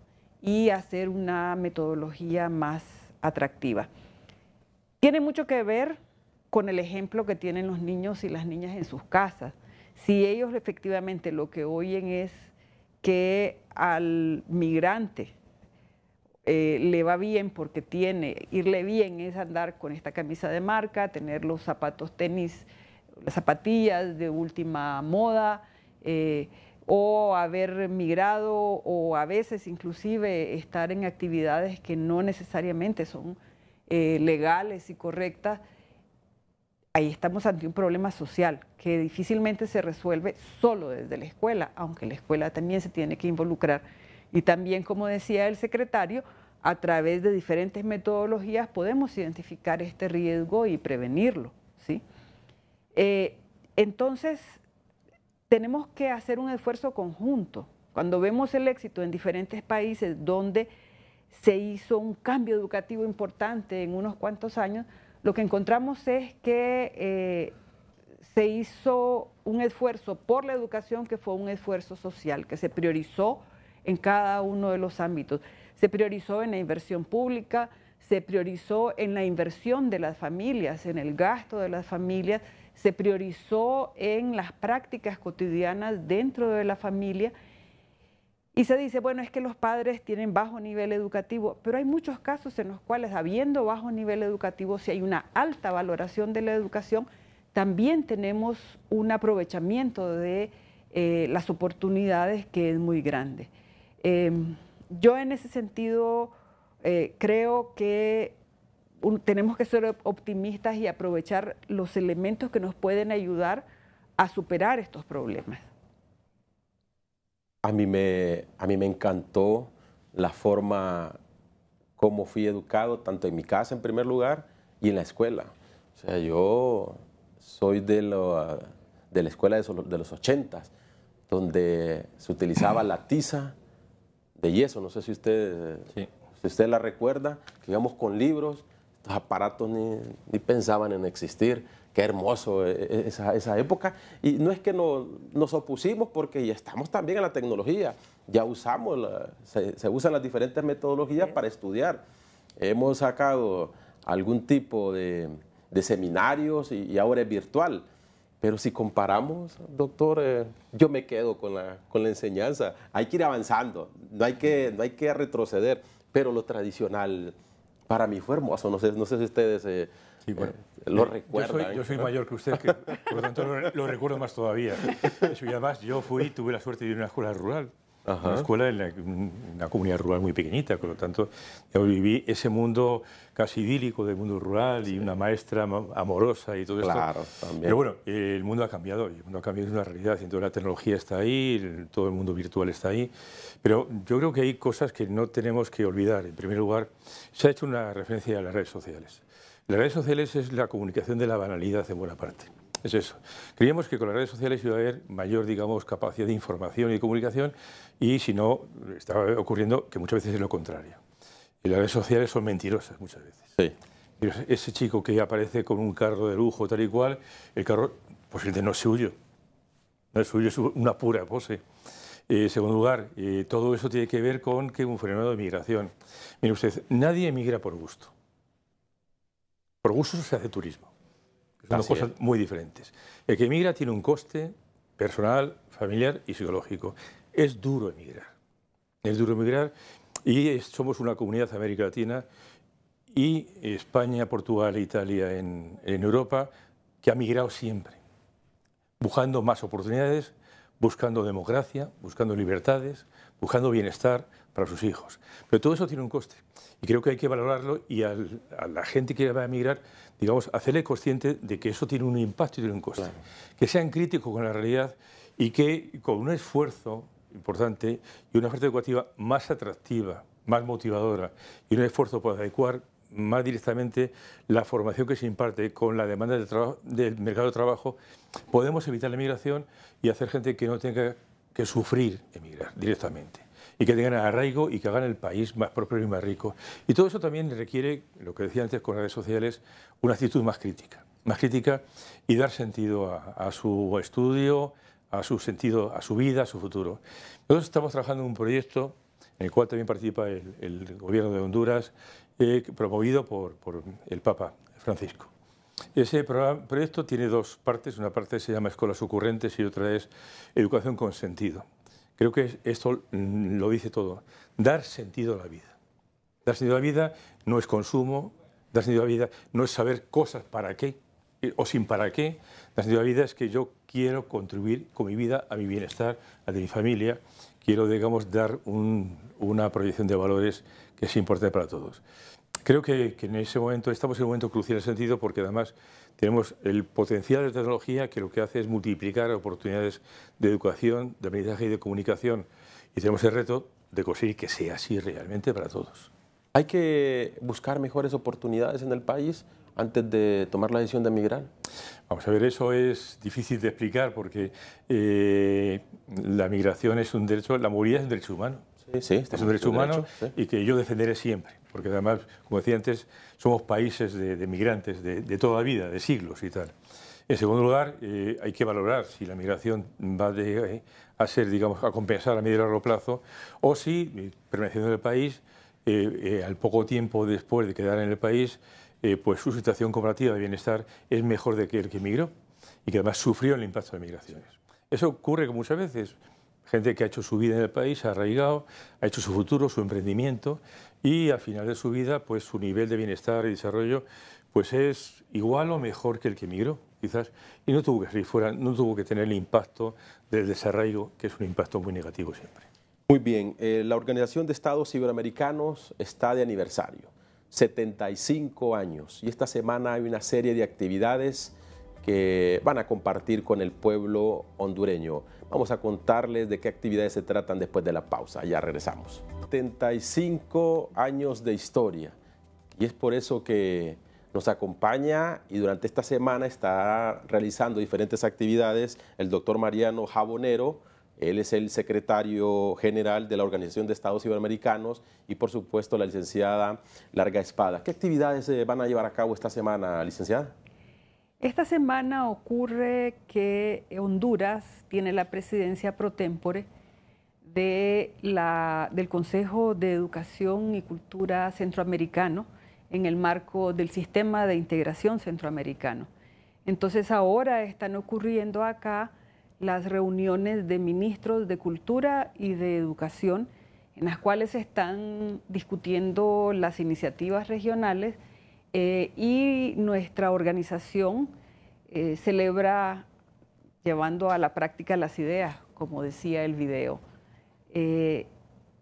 y hacer una metodología más atractiva. Tiene mucho que ver con el ejemplo que tienen los niños y las niñas en sus casas. Si ellos efectivamente lo que oyen es que al migrante le va bien porque irle bien es andar con esta camisa de marca, tener los zapatos tenis, las zapatillas de última moda, o haber migrado o a veces inclusive estar en actividades que no necesariamente son legales y correctas, ahí estamos ante un problema social que difícilmente se resuelve solo desde la escuela, aunque la escuela también se tiene que involucrar. Y también, como decía el secretario, a través de diferentes metodologías podemos identificar este riesgo y prevenirlo, ¿sí? Entonces, tenemos que hacer un esfuerzo conjunto. Cuando vemos el éxito en diferentes países donde se hizo un cambio educativo importante en unos cuantos años, lo que encontramos es que se hizo un esfuerzo por la educación que fue un esfuerzo social, que se priorizó en cada uno de los ámbitos. Se priorizó en la inversión pública, se priorizó en la inversión de las familias, en el gasto de las familias, se priorizó en las prácticas cotidianas dentro de la familia y se dice, bueno, es que los padres tienen bajo nivel educativo, pero hay muchos casos en los cuales, habiendo bajo nivel educativo, si hay una alta valoración de la educación, también tenemos un aprovechamiento de las oportunidades que es muy grande. Yo en ese sentido creo que tenemos que ser optimistas y aprovechar los elementos que nos pueden ayudar a superar estos problemas. A mí me encantó la forma como fui educado, tanto en mi casa en primer lugar y en la escuela. O sea, yo soy de la escuela de los 80s donde se utilizaba la tiza de yeso, no sé si usted la recuerda, que íbamos con libros, estos aparatos ni pensaban en existir. Qué hermoso esa época. Y no es que nos opusimos, porque ya estamos también en la tecnología, ya se usan las diferentes metodologías para estudiar. Hemos sacado algún tipo de seminarios y ahora es virtual. Pero si comparamos, doctor, yo me quedo con la enseñanza. Hay que ir avanzando, no hay que retroceder, pero lo tradicional para mí fue hermoso. No sé si ustedes sí, bueno, lo recuerdan. Yo soy mayor que usted, por lo tanto lo recuerdo más todavía. Eso, y además yo tuve la suerte de ir a una escuela rural. Ajá. Una escuela en una comunidad rural muy pequeñita, por lo tanto yo viví ese mundo casi idílico del mundo rural y una maestra amorosa y todo esto. Claro, también. Pero bueno, el mundo ha cambiado, y el mundo ha cambiado, es una realidad, entonces la tecnología está ahí, todo el mundo virtual está ahí, pero yo creo que hay cosas que no tenemos que olvidar. En primer lugar, se ha hecho una referencia a las redes sociales. Las redes sociales es la comunicación de la banalidad en buena parte. Es eso. Creíamos que con las redes sociales iba a haber mayor, digamos, capacidad de información y de comunicación, y si no, estaba ocurriendo que muchas veces es lo contrario. Y las redes sociales son mentirosas muchas veces. Sí. Ese chico que aparece con un carro de lujo tal y cual, el carro posiblemente no es suyo. No es suyo, es una pura pose. En segundo lugar, todo eso tiene que ver con que un fenómeno de migración. Mire usted, nadie emigra por gusto. Por gusto se hace turismo. Son dos cosas muy diferentes. El que emigra tiene un coste personal, familiar y psicológico. Es duro emigrar. Es duro emigrar, y somos una comunidad de América Latina y España, Portugal e Italia en Europa que ha migrado siempre, buscando más oportunidades, buscando democracia, buscando libertades, buscando bienestar para sus hijos. Pero todo eso tiene un coste, y creo que hay que valorarlo, y a la gente que va a emigrar, digamos, hacerle consciente de que eso tiene un impacto y tiene un coste. Claro. Que sean críticos con la realidad, y que con un esfuerzo importante y una oferta educativa más atractiva, más motivadora, y un esfuerzo por adecuar más directamente la formación que se imparte con la demanda del mercado de trabajo, podemos evitar la migración y hacer gente que no tenga que sufrir emigrar directamente, y que tengan arraigo y que hagan el país más próspero y más rico. Y todo eso también requiere, lo que decía antes con las redes sociales, una actitud más crítica y dar sentido a su estudio, a su sentido, a su vida, a su futuro. Nosotros estamos trabajando en un proyecto en el cual también participa el gobierno de Honduras, promovido por el Papa Francisco. Ese proyecto tiene dos partes, una parte se llama Escuelas Ocurrentes y otra es Educación con Sentido. Creo que esto lo dice todo, dar sentido a la vida. Dar sentido a la vida no es consumo, dar sentido a la vida no es saber cosas para qué o sin para qué. Dar sentido a la vida es que yo quiero contribuir con mi vida a mi bienestar, al de mi familia. Quiero, digamos, dar una proyección de valores que es importante para todos. Creo que en ese momento estamos en un momento crucial en ese sentido, porque además tenemos el potencial de tecnología que lo que hace es multiplicar oportunidades de educación, de aprendizaje y de comunicación, y tenemos el reto de conseguir que sea así realmente para todos. ¿Hay que buscar mejores oportunidades en el país antes de tomar la decisión de emigrar? Vamos a ver, eso es difícil de explicar, porque la migración es un derecho, la movilidad es un derecho humano. Sí, es un derecho humano, sí. Y que yo defenderé siempre, porque además, como decía antes, somos países de migrantes de toda la vida, de siglos y tal. En segundo lugar, hay que valorar si la migración va a ser, digamos, a compensar a medio y largo plazo, o si, permaneciendo en el país, al poco tiempo después de quedar en el país, pues su situación comparativa de bienestar es mejor de que el que emigró y que además sufrió el impacto de migraciones. Eso ocurre muchas veces. Gente que ha hecho su vida en el país, ha arraigado, ha hecho su futuro, su emprendimiento, y al final de su vida, pues su nivel de bienestar y desarrollo pues es igual o mejor que el que emigró, quizás, y no tuvo que salir fuera, no tuvo que tener el impacto del desarraigo, que es un impacto muy negativo siempre. Muy bien, la Organización de Estados Iberoamericanos está de aniversario, 75 años, y esta semana hay una serie de actividades que van a compartir con el pueblo hondureño. Vamos a contarles de qué actividades se tratan después de la pausa. Ya regresamos. 75 años de historia, y es por eso que nos acompaña y durante esta semana está realizando diferentes actividades el doctor Mariano Jabonero, Él es el secretario general de la Organización de Estados Iberoamericanos y, por supuesto, la licenciada Larga Espada. ¿Qué actividades van a llevar a cabo esta semana, licenciada? Esta semana ocurre que Honduras tiene la presidencia pro tempore del Consejo de Educación y Cultura Centroamericano en el marco del Sistema de Integración Centroamericano. Entonces ahora están ocurriendo acá las reuniones de ministros de Cultura y de Educación, en las cuales se están discutiendo las iniciativas regionales y nuestra organización celebra llevando a la práctica las ideas, como decía el video.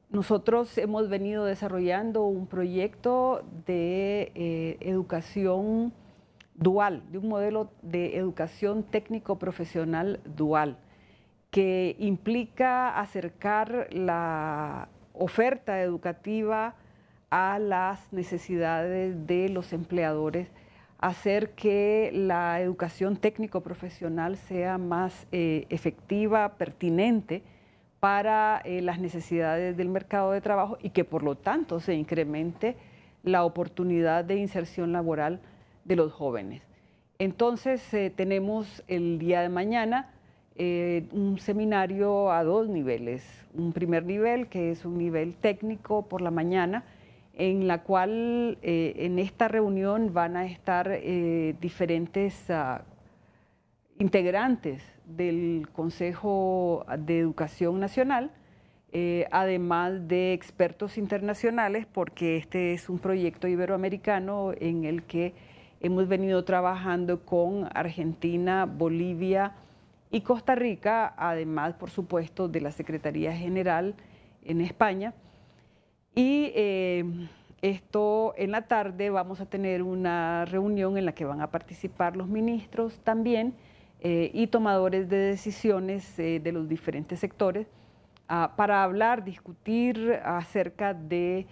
Nosotros hemos venido desarrollando un proyecto de educación dual, de un modelo de educación técnico-profesional dual, que implica acercar la oferta educativa a las necesidades de los empleadores, hacer que la educación técnico-profesional sea más efectiva, pertinente para las necesidades del mercado de trabajo y que por lo tanto se incremente la oportunidad de inserción laboral de los jóvenes. Entonces tenemos el día de mañana un seminario a 2 niveles. Un primer nivel que es un nivel técnico por la mañana, en la cual en esta reunión van a estar diferentes integrantes del Consejo de Educación Nacional, además de expertos internacionales, porque este es un proyecto iberoamericano en el que hemos venido trabajando con Argentina, Bolivia y Costa Rica, además, por supuesto, de la Secretaría General en España. Y esto en la tarde vamos a tener una reunión en la que van a participar los ministros también y tomadores de decisiones de los diferentes sectores para hablar, discutir acerca de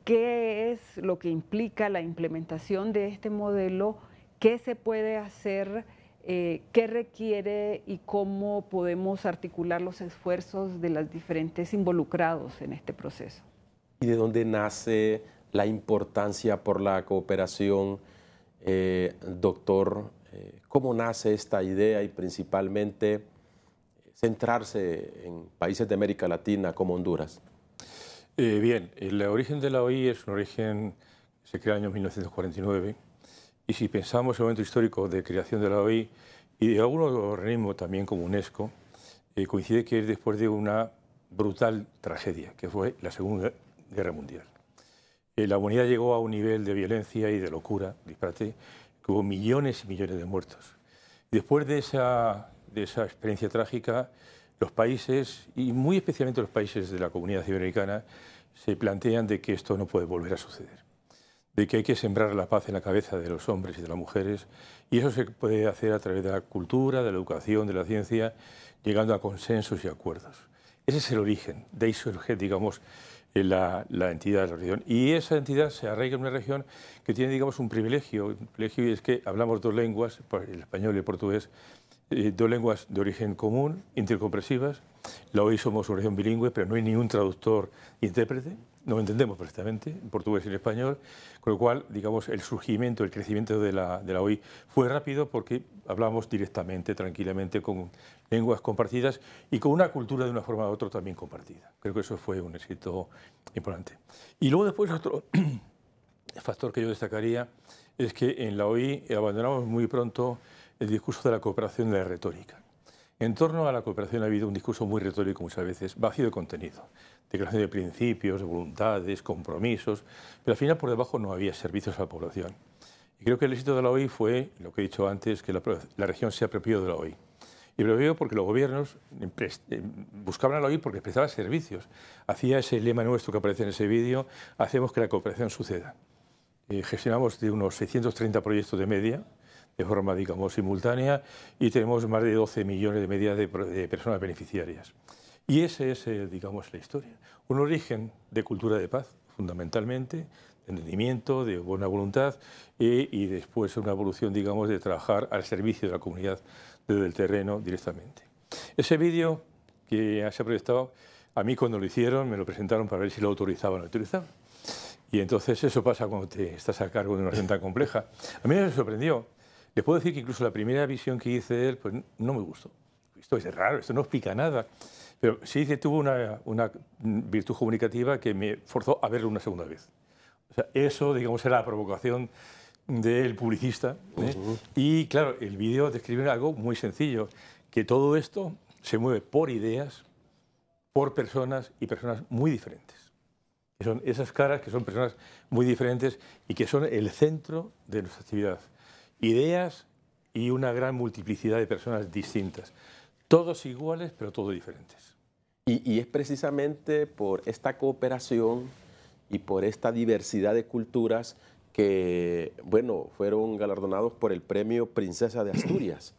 qué es lo que implica la implementación de este modelo, qué se puede hacer, qué requiere y cómo podemos articular los esfuerzos de los diferentes involucrados en este proceso. ¿Y de dónde nace la importancia por la cooperación, doctor? ¿Cómo nace esta idea y principalmente centrarse en países de América Latina como Honduras? Bien, el origen de la OI es un origen que se crea en el año 1949 y si pensamos en el momento histórico de creación de la OI y de algunos organismos también como UNESCO, coincide que es después de una brutal tragedia que fue la Segunda Guerra Mundial. La humanidad llegó a un nivel de violencia y de locura, disparate, que hubo millones y millones de muertos. Después de esa experiencia trágica, los países, y muy especialmente los países de la Comunidad Iberoamericana, se plantean de que esto no puede volver a suceder, de que hay que sembrar la paz en la cabeza de los hombres y de las mujeres, y eso se puede hacer a través de la cultura, de la educación, de la ciencia, llegando a consensos y acuerdos. Ese es el origen, de ahí surge, digamos, la entidad de la región. Y esa entidad se arraiga en una región que tiene, digamos, un privilegio y es que hablamos 2 lenguas, el español y el portugués, 2 lenguas de origen común, intercompresivas. La OI somos una región bilingüe, pero no hay ningún traductor e intérprete, nos entendemos perfectamente, en portugués y en español, con lo cual, digamos, el surgimiento, el crecimiento de la OI fue rápido porque hablamos directamente, tranquilamente, con lenguas compartidas y con una cultura de una forma u otra también compartida. Creo que eso fue un éxito importante. Y luego después otro factor que yo destacaría es que en la OI abandonamos muy pronto el discurso de la cooperación y de la retórica. En torno a la cooperación ha habido un discurso muy retórico muchas veces, vacío de contenido, declaración de principios, de voluntades, compromisos, pero al final por debajo no había servicios a la población. Y creo que el éxito de la OI fue, lo que he dicho antes, que la región se apropió de la OI. Y lo veo porque los gobiernos buscaban a la OI porque prestaba servicios. Hacía ese lema nuestro que aparece en ese vídeo, hacemos que la cooperación suceda. Gestionamos de unos 630 proyectos de media, de forma, digamos, simultánea, y tenemos más de 12 millones de media de personas beneficiarias. Y esa es, digamos, la historia. Un origen de cultura de paz, fundamentalmente, de entendimiento, de buena voluntad, y después una evolución, digamos, de trabajar al servicio de la comunidad desde el terreno directamente. Ese vídeo que se ha proyectado, a mí cuando lo hicieron me lo presentaron para ver si lo autorizaban o no autorizaban. Y entonces eso pasa cuando te estás a cargo de una acción tan compleja. A mí me sorprendió. Les puedo decir que incluso la primera visión que hice de él, pues no me gustó. Esto es raro, esto no explica nada. Pero sí que tuvo una virtud comunicativa que me forzó a verlo una segunda vez. O sea, eso, digamos, era la provocación del publicista. Y claro, el vídeo describe algo muy sencillo, que todo esto se mueve por ideas, por personas y personas muy diferentes. Que son esas caras que son personas muy diferentes y que son el centro de nuestra actividad. Ideas y una gran multiplicidad de personas distintas. Todos iguales, pero todos diferentes. Y es precisamente por esta cooperación y por esta diversidad de culturas que, bueno, fueron galardonados por el premio Princesa de Asturias.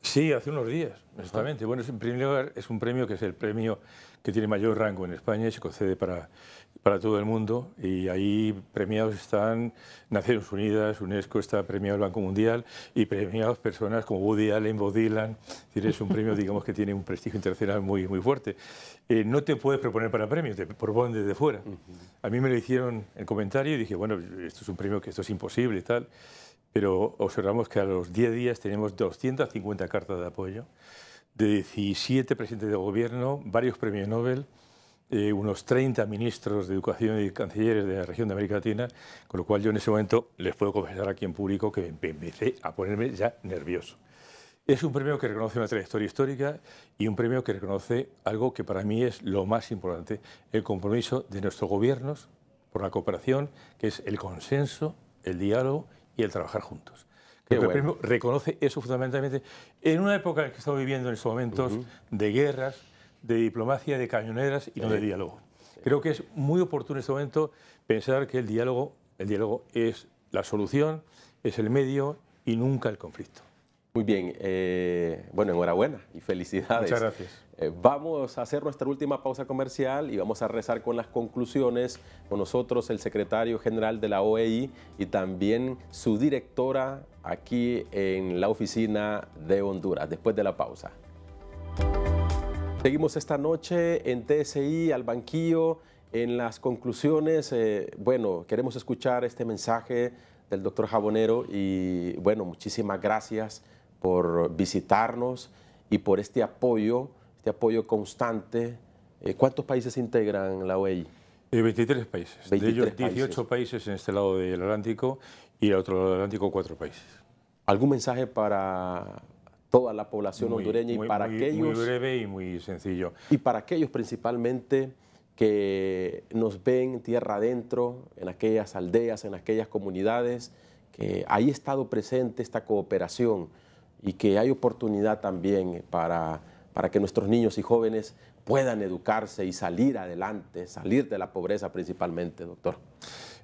Sí, hace unos días, exactamente. Bueno, en primer lugar, es un premio que es el premio que tiene mayor rango en España y se concede para todo el mundo. Y ahí premiados están Naciones Unidas, UNESCO, está premiado el Banco Mundial y premiados personas como Woody Allen, Bob Dylan. Es decir, es un premio, digamos, que tiene un prestigio internacional muy, muy fuerte. No te puedes proponer para premios, te proponen desde fuera. A mí me lo hicieron en comentario y dije, bueno, esto es un premio que esto es imposible y tal. Pero observamos que a los 10 días tenemos 250 cartas de apoyo, de 17 presidentes de gobierno, varios premios Nobel, unos 30 ministros de educación y cancilleres de la región de América Latina, con lo cual yo en ese momento les puedo confesar aquí en público que empecé a ponerme ya nervioso. Es un premio que reconoce una trayectoria histórica y un premio que reconoce algo que para mí es lo más importante, el compromiso de nuestros gobiernos por la cooperación, que es el consenso, el diálogo y el trabajar juntos. Creo que el premio reconoce eso fundamentalmente en una época en que estamos viviendo en estos momentos de guerras, de diplomacia, de cañoneras y no de diálogo. Creo que es muy oportuno en este momento pensar que el diálogo es la solución, es el medio y nunca el conflicto. Muy bien, bueno, enhorabuena y felicidades. Muchas gracias. Vamos a hacer nuestra última pausa comercial y vamos a rezar con las conclusiones. Con nosotros el secretario general de la OEI y también su directora aquí en la oficina de Honduras, después de la pausa. Seguimos esta noche en TSI al banquillo. En las conclusiones, bueno, queremos escuchar este mensaje del doctor Jabonero y bueno, muchísimas gracias por visitarnos y por este apoyo constante. ¿Cuántos países integran la OEI? 23 países. 23 de ellos, 18 países. países en este lado del Atlántico y al otro lado del Atlántico 4 países. ¿Algún mensaje para toda la población hondureña y para aquellos? Muy breve y muy sencillo. Y para aquellos principalmente que nos ven tierra adentro, en aquellas aldeas, en aquellas comunidades, que ahí ha estado presente esta cooperación y que hay oportunidad también para que nuestros niños y jóvenes puedan educarse y salir adelante, salir de la pobreza principalmente, doctor.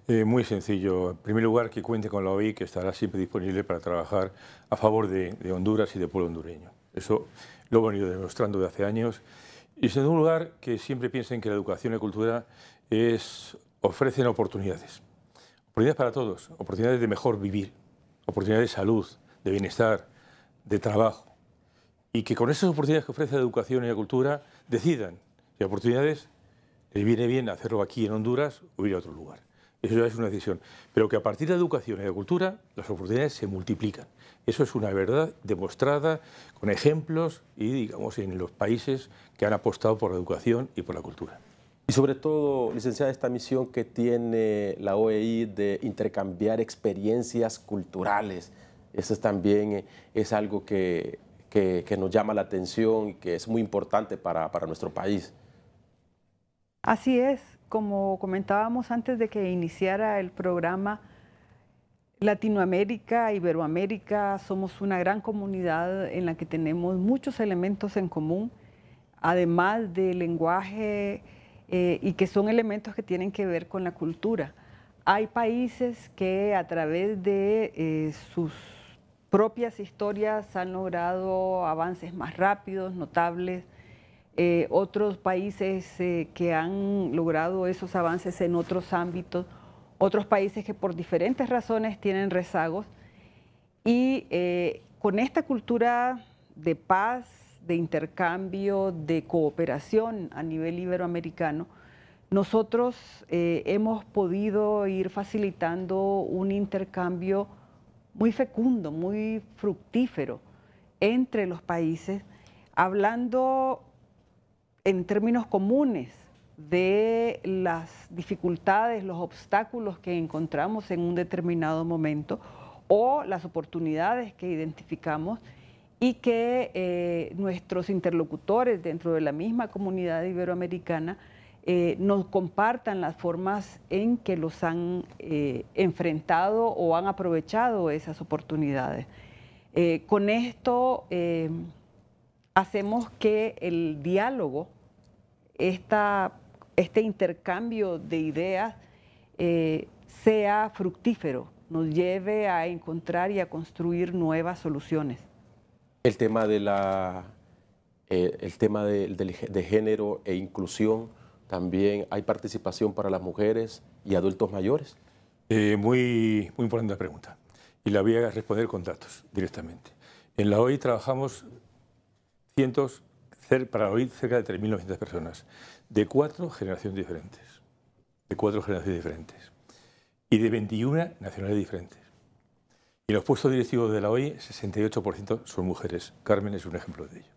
Muy sencillo. En primer lugar, que cuente con la OEI, que estará siempre disponible para trabajar a favor de Honduras y del pueblo hondureño. Eso lo he venido demostrando de hace años. Y en segundo lugar, que siempre piensen que la educación y la cultura ofrecen oportunidades. Oportunidades para todos, oportunidades de mejor vivir, oportunidades de salud, de bienestar, de trabajo. Y que con esas oportunidades que ofrece la educación y la cultura decidan si oportunidades les viene bien hacerlo aquí en Honduras o ir a otro lugar. Eso ya es una decisión. Pero que a partir de la educación y la cultura las oportunidades se multiplican. Eso es una verdad demostrada con ejemplos y, digamos, en los países que han apostado por la educación y por la cultura. Y sobre todo, licenciada, esta misión que tiene la OEI de intercambiar experiencias culturales, eso también es algo que nos llama la atención y que es muy importante para nuestro país. Así es, como comentábamos antes de que iniciara el programa, Latinoamérica, Iberoamérica, somos una gran comunidad en la que tenemos muchos elementos en común, además del lenguaje y que son elementos que tienen que ver con la cultura. Hay países que a través de sus propias historias han logrado avances más rápidos, notables, otros países que han logrado esos avances en otros ámbitos, otros países que por diferentes razones tienen rezagos y con esta cultura de paz, de intercambio, de cooperación a nivel iberoamericano, nosotros hemos podido ir facilitando un intercambio muy fecundo, muy fructífero entre los países, hablando en términos comunes de las dificultades, los obstáculos que encontramos en un determinado momento o las oportunidades que identificamos y que nuestros interlocutores dentro de la misma comunidad iberoamericana nos compartan las formas en que los han enfrentado o han aprovechado esas oportunidades. Con esto hacemos que el diálogo, este intercambio de ideas sea fructífero, nos lleve a encontrar y a construir nuevas soluciones. El tema de de género e inclusión, también hay participación para las mujeres y adultos mayores. Muy importante la pregunta y la voy a responder con datos directamente. En la OI trabajamos para la OI cerca de 3.900 personas de 4 generaciones diferentes, y de 21 nacionalidades diferentes. Y en los puestos directivos de la OI, 68% son mujeres. Carmen es un ejemplo de ello.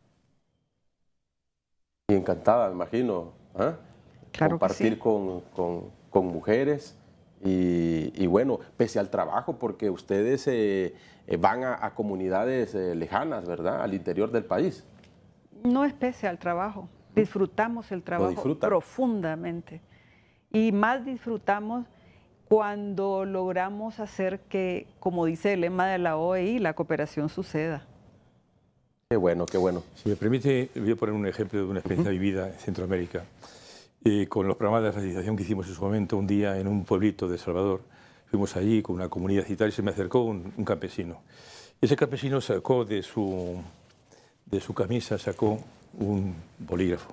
Y encantada, me imagino, ¿eh? Claro, compartir sí. con mujeres y bueno, pese al trabajo, porque ustedes van a comunidades lejanas, ¿verdad? Al interior del país. No es pese al trabajo, disfrutamos el trabajo profundamente y más disfrutamos cuando logramos hacer que, como dice el lema de la OEI, la cooperación suceda. Qué bueno, qué bueno. Si me permite, voy a poner un ejemplo de una experiencia vivida en Centroamérica. Con los programas de alfabetización que hicimos en su momento, un día en un pueblito de El Salvador, fuimos allí con una comunidad y tal, y se me acercó un campesino. Ese campesino sacó de su camisa, sacó un bolígrafo.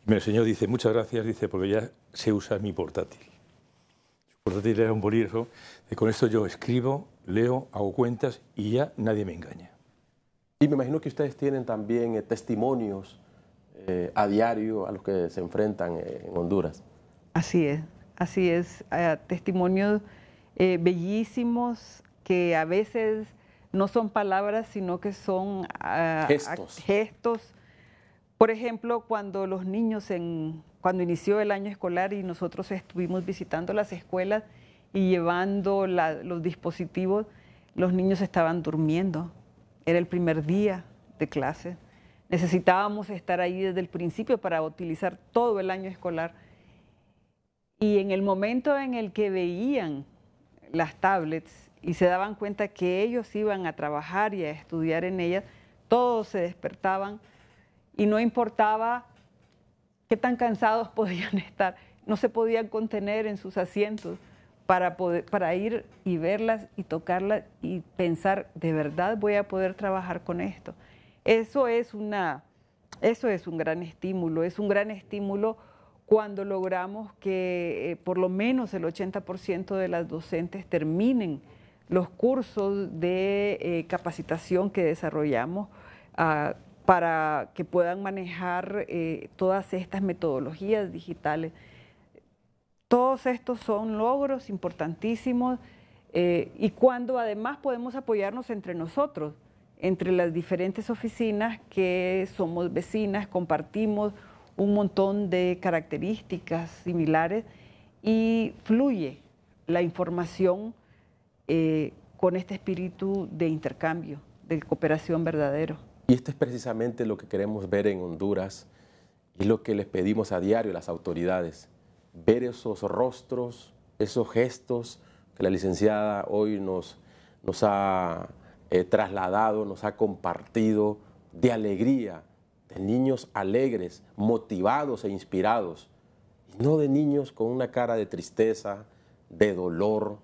Y me lo enseñó, dice, muchas gracias, dice, porque ya sé usar mi portátil. Su portátil era un bolígrafo, y con esto yo escribo, leo, hago cuentas y ya nadie me engaña. Y me imagino que ustedes tienen también testimonios a diario a los que se enfrentan en Honduras. Así es, testimonios bellísimos que a veces no son palabras, sino que son gestos. Por ejemplo, cuando los niños, cuando inició el año escolar y nosotros estuvimos visitando las escuelas y llevando los dispositivos, los niños estaban durmiendo. Era el primer día de clase. Necesitábamos estar ahí desde el principio para utilizar todo el año escolar. Y en el momento en el que veían las tablets y se daban cuenta que ellos iban a trabajar y a estudiar en ellas, todos se despertaban y no importaba qué tan cansados podían estar, no se podían contener en sus asientos para ir y verlas y tocarlas y pensar, ¿de verdad voy a poder trabajar con esto? Eso es un gran estímulo, cuando logramos que por lo menos el 80% de las docentes terminen los cursos de capacitación que desarrollamos para que puedan manejar todas estas metodologías digitales. Todos estos son logros importantísimos y cuando además podemos apoyarnos entre nosotros, entre las diferentes oficinas que somos vecinas, compartimos un montón de características similares y fluye la información con este espíritu de intercambio, de cooperación verdadero. Y esto es precisamente lo que queremos ver en Honduras y lo que les pedimos a diario a las autoridades, ver esos rostros, esos gestos que la licenciada hoy nos ha trasladado, nos ha compartido de alegría, de niños alegres, motivados e inspirados, y no de niños con una cara de tristeza, de dolor.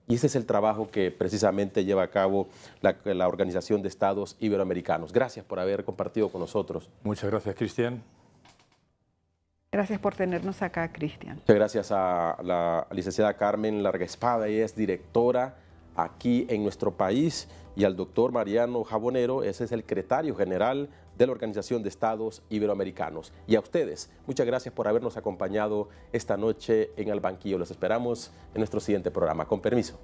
Y ese es el trabajo que precisamente lleva a cabo la Organización de Estados Iberoamericanos. Gracias por haber compartido con nosotros. Muchas gracias, Cristian. Gracias por tenernos acá, Cristian. Muchas gracias a la licenciada Carmen Larga Espada. Ella es directora aquí en nuestro país, y al doctor Mariano Jabonero, ese es el secretario general de la Organización de Estados Iberoamericanos. Y a ustedes, muchas gracias por habernos acompañado esta noche en Al Banquillo. Los esperamos en nuestro siguiente programa. Con permiso.